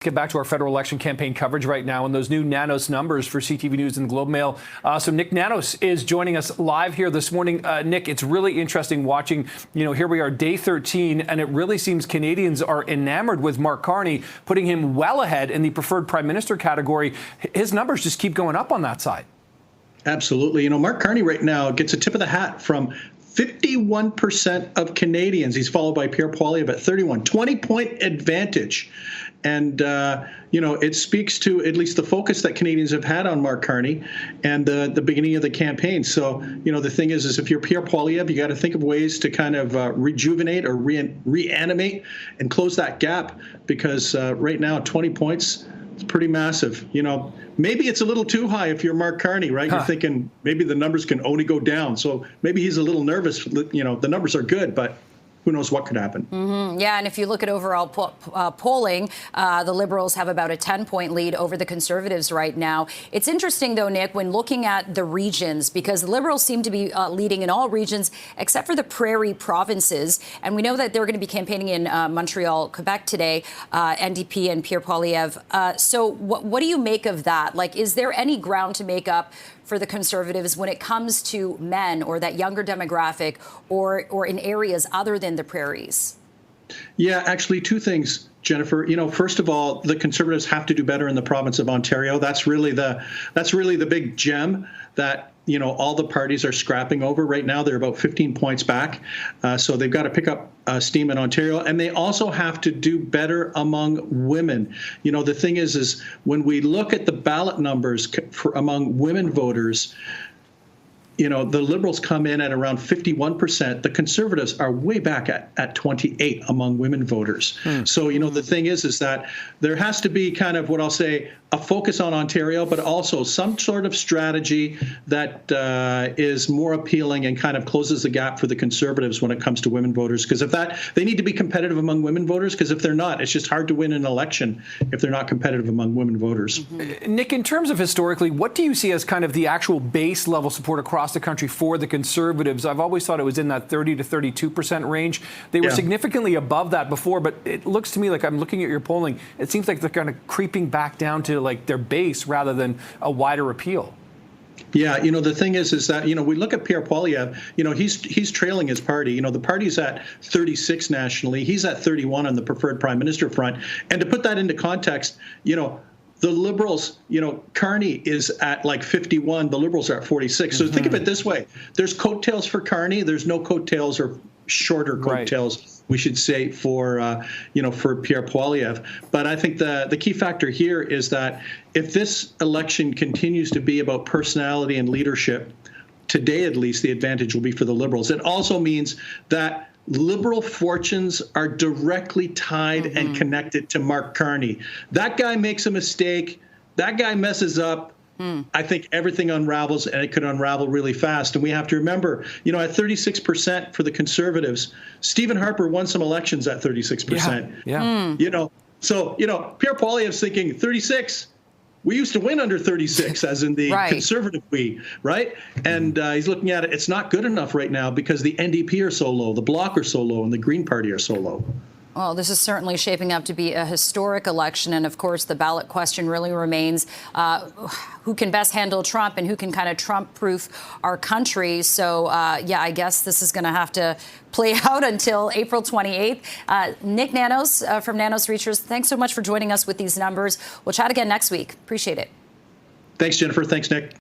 Get back to our federal election campaign coverage right now and those new Nanos numbers for CTV News and Globe Mail. So Nik Nanos is joining us live here this morning. Nik, it's really interesting watching, here we are day 13, and it really seems Canadians are enamored with Mark Carney, putting him well ahead in the preferred prime minister category. His numbers just keep going up on that side. Absolutely. Mark Carney right now gets a tip of the hat from 51% of Canadians. He's followed by Pierre Poilievre at 31, 20-point advantage. And, it speaks to at least the focus that Canadians have had on Mark Carney and the beginning of the campaign. So, the thing is if you're Pierre Poilievre, you got to think of ways to kind of rejuvenate or reanimate and close that gap, because right now, 20 points, it's pretty massive. Maybe it's a little too high if you're Mark Carney, right? You're thinking maybe the numbers can only go down. So maybe he's a little nervous. The numbers are good, but who knows what could happen. Mm-hmm. Yeah, and if you look at overall polling, the Liberals have about a 10-point lead over the Conservatives right now. It's interesting, though, Nick, when looking at the regions, because the Liberals seem to be leading in all regions except for the prairie provinces. And we know that they're going to be campaigning in Montreal, Quebec today, NDP and Pierre Poilievre. So what do you make of that? Like, is there any ground to make up for the Conservatives when it comes to men or that younger demographic or in areas other than the prairies? Yeah, actually, two things, Jennifer. First of all, the Conservatives have to do better in the province of Ontario. That's really the big gem that all the parties are scrapping over right now. They're about 15 points back, so they've got to pick up steam in Ontario, and they also have to do better among women. The thing is when we look at the ballot numbers among women voters, the Liberals come in at around 51%. The Conservatives are way back at 28 among women voters. So, the thing is that there has to be kind of what I'll say a focus on Ontario, but also some sort of strategy that is more appealing and kind of closes the gap for the Conservatives when it comes to women voters. Because they need to be competitive among women voters, because if they're not, it's just hard to win an election if they're not competitive among women voters. Mm-hmm. Nick, in terms of historically, what do you see as kind of the actual base level support across the country for the Conservatives? I've always thought it was in that 30 to 32% range. They were significantly above that before, but it looks to me like, I'm looking at your polling, it seems like they're kind of creeping back down to like their base rather than a wider appeal. Yeah, the thing is that, we look at Pierre Poilievre, he's trailing his party. The party's at 36 nationally. He's at 31 on the preferred prime minister front. And to put that into context, the Liberals, Carney is at like 51. The Liberals are at 46. So think of it this way. There's coattails for Carney. There's no coattails or shorter coattails, we should say, for Pierre Poilievre. But I think the key factor here is that if this election continues to be about personality and leadership, today at least the advantage will be for the Liberals. It also means that Liberal fortunes are directly tied and connected to Mark Carney. That guy makes a mistake. That guy messes up. I think everything unravels, and it could unravel really fast. And we have to remember, at 36% for the Conservatives, Stephen Harper won some elections at 36%. Yeah. So, Pierre Poilievre's thinking 36. We used to win under 36, as in the Conservative we, right? And he's looking at it. It's not good enough right now because the NDP are so low, the Bloc are so low, and the Green Party are so low. Well, this is certainly shaping up to be a historic election. And of course, the ballot question really remains who can best handle Trump and who can kind of Trump-proof our country. So, I guess this is going to have to play out until April 28th. Nik Nanos from Nanos Research, thanks so much for joining us with these numbers. We'll chat again next week. Appreciate it. Thanks, Jennifer. Thanks, Nick.